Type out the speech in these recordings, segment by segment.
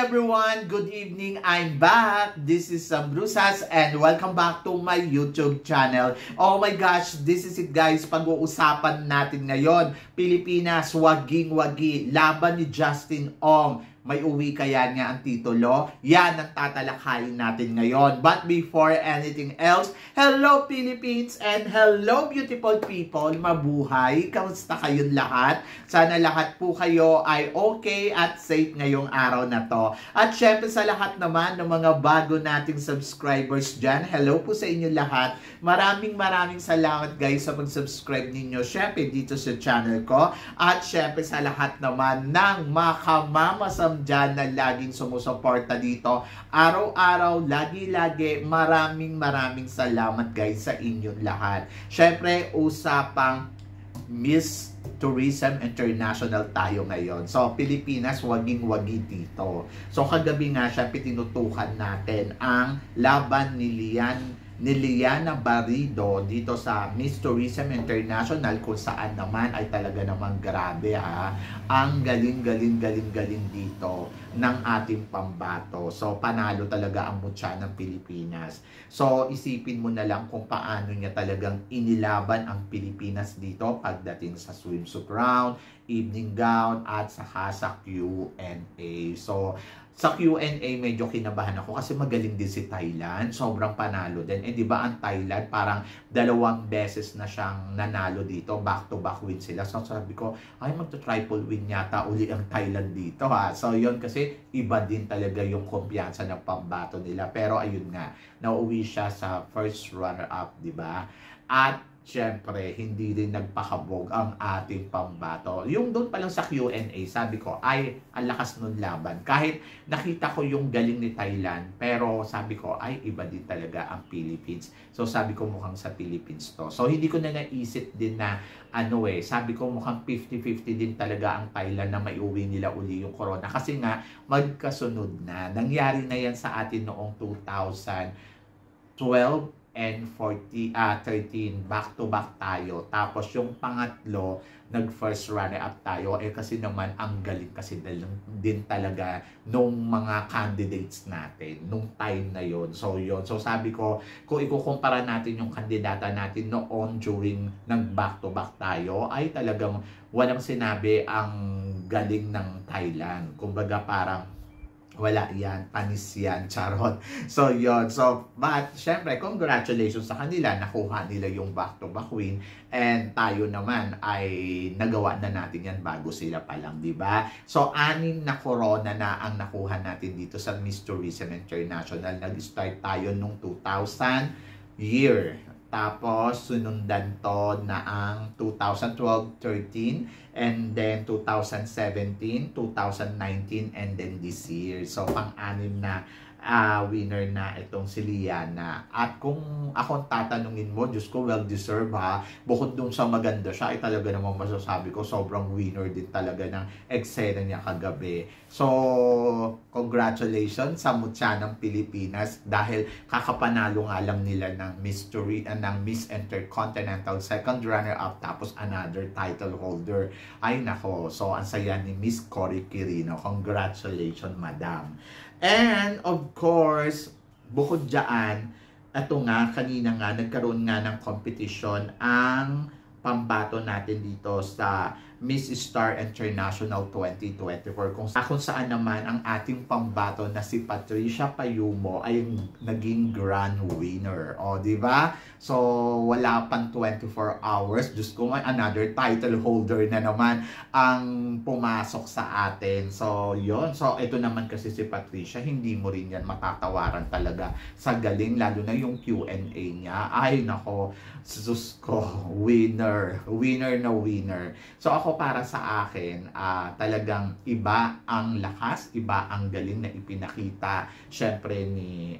everyone! Good evening! I'm back! This is Sam Brusas and welcome back to my YouTube channel. Oh my gosh, this is it guys. Pag-uusapan natin ngayon, Pilipinas, waging-wagi, laban ni Justin Ong. May uwi kaya niya ang titulo? Yan ang tatalakayin natin ngayon. But before anything else, hello Philippines and hello beautiful people. Mabuhay! Kamusta kayong lahat? Sana lahat po kayo ay okay at safe ngayong araw na to. At syempre sa lahat naman ng mga bago nating subscribers dyan, hello po sa inyo lahat. Maraming salamat guys sa pag-subscribe ninyo. Syempre dito sa channel ko. At syempre sa lahat naman ng makamamasam dyan na laging sumusuporta dito. Araw-araw, lagi-lagi, maraming salamat guys sa inyong lahat. Syempre, usapang Miss Tourism International tayo ngayon. So, Pilipinas, waging-wagi dito. So, kagabi nga, syempre, tinutukan natin ang laban ni Liana Barrido dito sa Miss Tourism International, kung saan naman ay talaga namang grabe ha. Ang galing dito ng ating pambato. So panalo talaga ang mutya ng Pilipinas. So isipin mo na lang kung paano niya talagang inilaban ang Pilipinas dito pagdating sa swimsuit round, evening gown at saka sa Q&A. So sa Q&A medyo kinabahan ako kasi magaling din si Thailand. Sobrang panalo din. Eh di ba ang Thailand parang 2 beses na siyang nanalo dito. Back-to-back win sila. So sabi ko, ay magto-triple win yata uli ang Thailand dito ha. So yun kasi iba din talaga yung kumpiyansa ng pambato nila. Pero ayun nga, nauwi siya sa first runner-up, di ba? At syempre, hindi rin nagpakabog ang ating pambato. Yung doon pa lang sa Q&A, sabi ko, ay, ang lakas nun laban. Kahit nakita ko yung galing ni Thailand, pero sabi ko, ay, iba din talaga ang Philippines. So, sabi ko mukhang sa Philippines to. So, hindi ko na naisip din na, sabi ko mukhang 50-50 din talaga ang Thailand na maiuwi nila uli yung corona. Kasi nga, magkasunod na. Nangyari na yan sa atin noong 2012, and 13 back-to-back tayo. Tapos yung pangatlo, nag-first runner-up tayo. Eh kasi naman, ang galing kasi din talaga nung mga candidates natin, nung time na yon. So yun. So sabi ko, kung ikukumpara natin yung kandidata natin noon during nag-back-to-back tayo, ay talagang walang sinabi ang galing ng Thailand. Kumbaga parang, wala yan, panis yan, charot. So, yun. So, but, syempre, congratulations sa kanila. Nakuha nila yung back-to-back win. And tayo naman ay nagawa na natin yan bago sila pa lang, di ba? So, 6 na corona na ang nakuha natin dito sa Miss Tourism International. Nag-start tayo nung 2000 year. Tapos, sunundan to na ang 2012, 13, and then 2017, 2019, and then this year. So, pang-6 na winner na itong si Liana. At kung akong tatanungin mo, Diyos ko, well-deserved ha. Bukod dun sa maganda siya, ay talaga namang masasabi ko, sobrang winner din talaga ng eksena niya kagabi. So, congratulations sa mutya ng Pilipinas dahil kakapanalo nga lang nila ng ng Miss Intercontinental second runner-up tapos another title holder. Ay nako, so ang saya ni Miss Cory Quirino. Congratulations, madam. And of course, bukod dyan, ito nga, kanina nga, nagkaroon nga ng competition ang pambato natin dito sa Miss Star International 2024 kung saan naman ang ating pambato na si Patricia Payumo ay naging grand winner. O, di ba? So, wala pang 24 hours. Diyos ko, another title holder na naman ang pumasok sa atin. So, yon. So, ito naman kasi si Patricia, hindi mo rin yan matatawaran talaga sa galing, lalo na yung Q&A niya. Ay, nako, sus ko, winner. Winner na winner. So, ako para sa akin, talagang iba ang lakas, iba ang galing na ipinakita syempre ni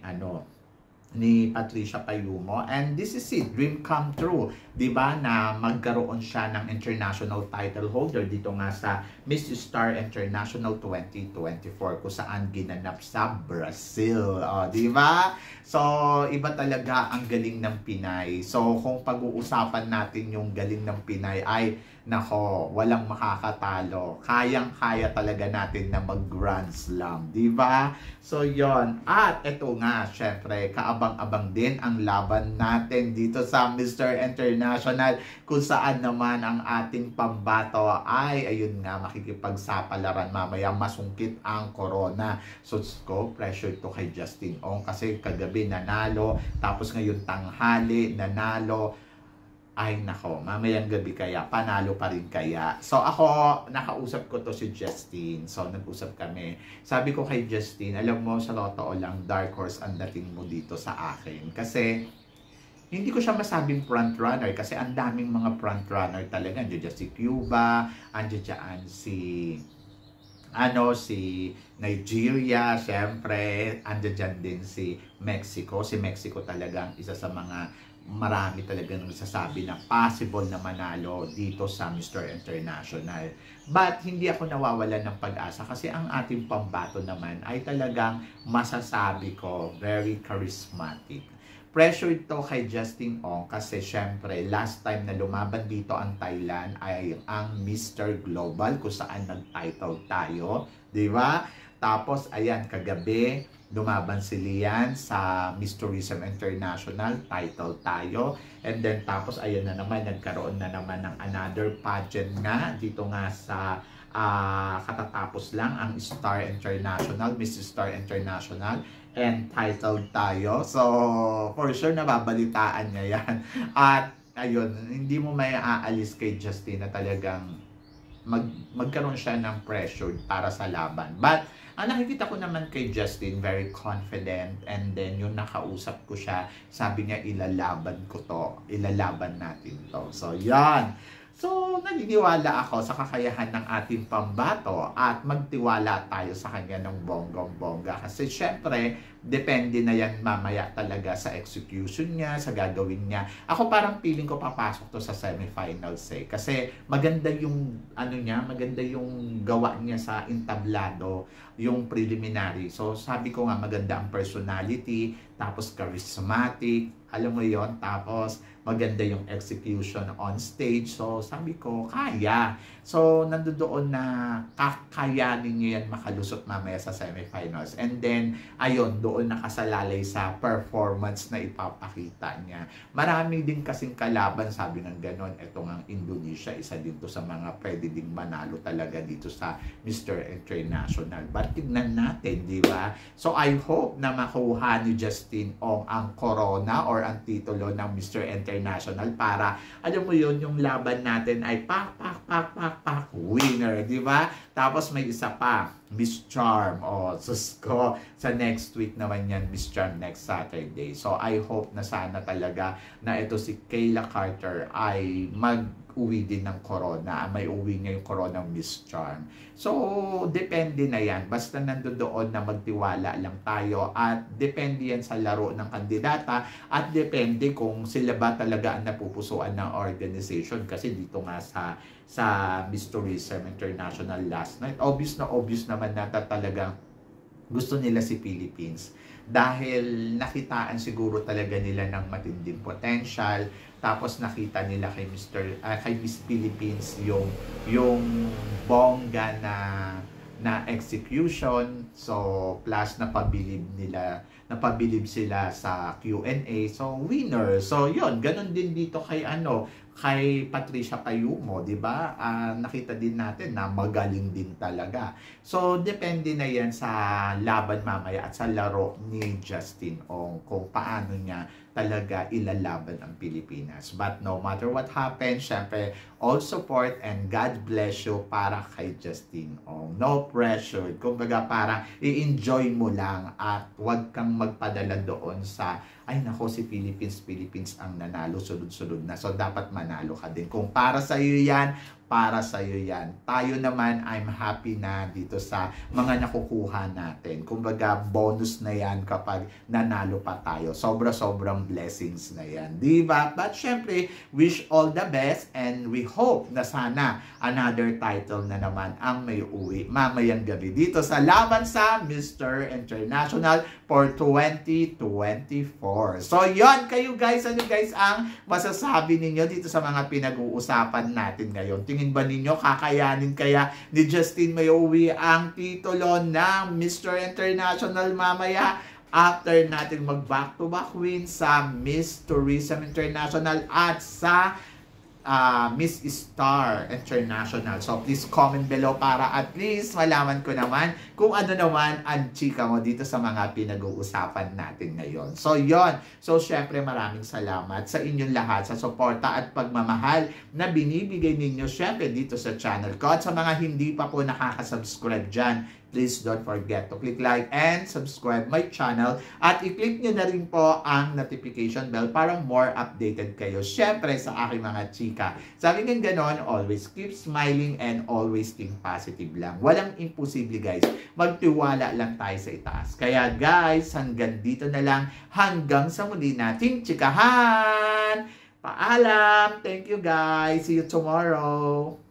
Patricia Payumo. And this is it, dream come true. Diba na magkaroon siya ng international title holder dito nga sa Miss Star International 2024 kung saan ginanap sa Brazil. O, diba? So, iba talaga ang galing ng Pinay. So, kung pag-uusapan natin yung galing ng Pinay ay nako, walang makakatalo. Kayang-kaya talaga natin na mag-Grand Slam, di ba? So, yon. At ito nga, syempre, kaabang-abang din ang laban natin dito sa Mr. International, kung saan naman ang ating pambato ay, ayun nga, makikipagsapalaran mamaya, masungkit ang corona. So, pressure to kay Justin Ong kasi kagabi nanalo, tapos ngayon tanghali nanalo. Ay nako, mamayang gabi kaya, panalo pa rin kaya. So ako, nakausap ko to si Justin. So nag-usap kami. Sabi ko kay Justin, alam mo, sa totoo lang, dark horse ang dating mo dito sa akin. Kasi, hindi ko siya masabing frontrunner kasi ang daming mga frontrunner talaga. Andiyan si Cuba, andiyan si Nigeria, syempre, andiyan din si Mexico. Si Mexico talagang isa sa mga marami talaga nang nagsasabi na possible na manalo dito sa Mr. International. But hindi ako nawawalan ng pag-asa kasi ang ating pambato naman ay talagang masasabi ko very charismatic. Pressure ito kay Justin Ong kasi syempre last time na lumaban dito ang Thailand ay ang Mr. Global kung saan nag-title tayo, di ba? Tapos ayan, kagabi lumaban si Lian sa Miss Tourism International, title tayo. And then tapos ayan na naman, nagkaroon na naman ng another pageant nga dito nga sa katatapos lang ang Star International, Miss Star International, and titled tayo. So for sure nababalitaan niya yan. At ayun, hindi mo may aalis kay Justin na talagang magkaroon siya ng pressure para sa laban. But ang nakikita ko naman kay Justin, very confident, and then yung nakausap ko siya, sabi niya ilalaban ko to, ilalaban natin to. So yan. So, naniniwala ako sa kakayahan ng ating pambato at magtiwala tayo sa kanya ng bonggong-bongga. Kasi syempre, depende na yan mamaya talaga sa execution niya, sa gagawin niya. Ako parang feeling ko papasok to sa semifinals eh. Kasi maganda yung, maganda yung gawa niya sa entablado, yung preliminary. So, sabi ko nga maganda ang personality, tapos charismatic, alam mo yon, tapos maganda yung execution on stage. So, sabi ko, kaya. So, nandoon na kakayanin niyo yan makalusot mamaya sa semifinals. And then, ayun, doon nakasalalay sa performance na ipapakita niya. Marami din kasing kalaban, sabi ng ganon. Ito nga Indonesia, isa din to sa mga pwede ding manalo talaga dito sa Mr. International. But tignan natin, di ba? So, I hope na makuha ni Justin Ong ang corona or ang titulo ng Mr. International para, alam mo yun, yung laban natin ay pak, winner, di ba? Tapos may isa pa, Miss Charm. O, sus ko, sa next week naman yan, Miss Charm, next Saturday. So, I hope na sana talaga na ito si Kayla Carter ay mag-uwi din ng corona. May uwi niya yung corona ng Miss Charm. So, depende na yan. Basta nandoon na magtiwala lang tayo at depende yan sa laro ng kandidata at depende kung sila ba talaga ang napupusuan ng organization. Kasi dito nga sa Miss Tourism International last night, obvious naman na talagang gusto nila si Philippines dahil nakitaan siguro talaga nila ng matinding potential, tapos nakita nila kay Miss Philippines yung bongga na execution. So plus napabilib sila sa Q&A. So winner. So yun, ganun din dito kay Patricia Payumo, di ba? Nakita din natin na magaling din talaga. So, depende na yan sa laban mamaya at sa laro ni Justin Ong kung paano niya talaga ilalaban ang Pilipinas. But no matter what happens, syempre, all support and God bless you para kay Justin Ong. No pressure. Kumbaga, para i-enjoy mo lang at huwag kang magpadala doon sa ay nako, si Philippines ang nanalo sunod-sunod na. So, dapat manalo ka din. Kung para sa iyo yan, para sa iyo yan. Tayo naman, I'm happy na dito sa mga nakukuha natin. Kumbaga, bonus na yan kapag nanalo pa tayo. Sobrang blessings na yan. Diba? But syempre, wish all the best and we hope na sana another title na naman ang may uwi mamayang gabi dito sa laban sa Mr. International for 2024. So, yon kayo guys. Ano guys ang masasabi ninyo dito sa mga pinag-uusapan natin ngayon? Tingin tingin ba ninyo kakayanin kaya ni Justine Mayowi ang titulo ng Mr. International mamaya? After natin mag-back-to-back win sa Miss Tourism International at sa Miss Star International. So please comment below para at least malaman ko naman kung ano naman ang chika mo dito sa mga pinag-uusapan natin ngayon. So yon. So syempre maraming salamat sa inyong lahat sa suporta at pagmamahal na binibigay ninyo syempre dito sa channel ko. At sa mga hindi pa po nakaka-subscribe dyan, please don't forget to click like and subscribe my channel at i-click nyo na rin po ang notification bell para more updated kayo syempre sa aking mga chika. Sabi nga ganon, always keep smiling and always think positive lang. Walang imposible guys. Magtiwala lang tayo sa itaas. Kaya guys, hanggang dito na lang. Hanggang sa muli nating chikahan. Paalam. Thank you guys. See you tomorrow.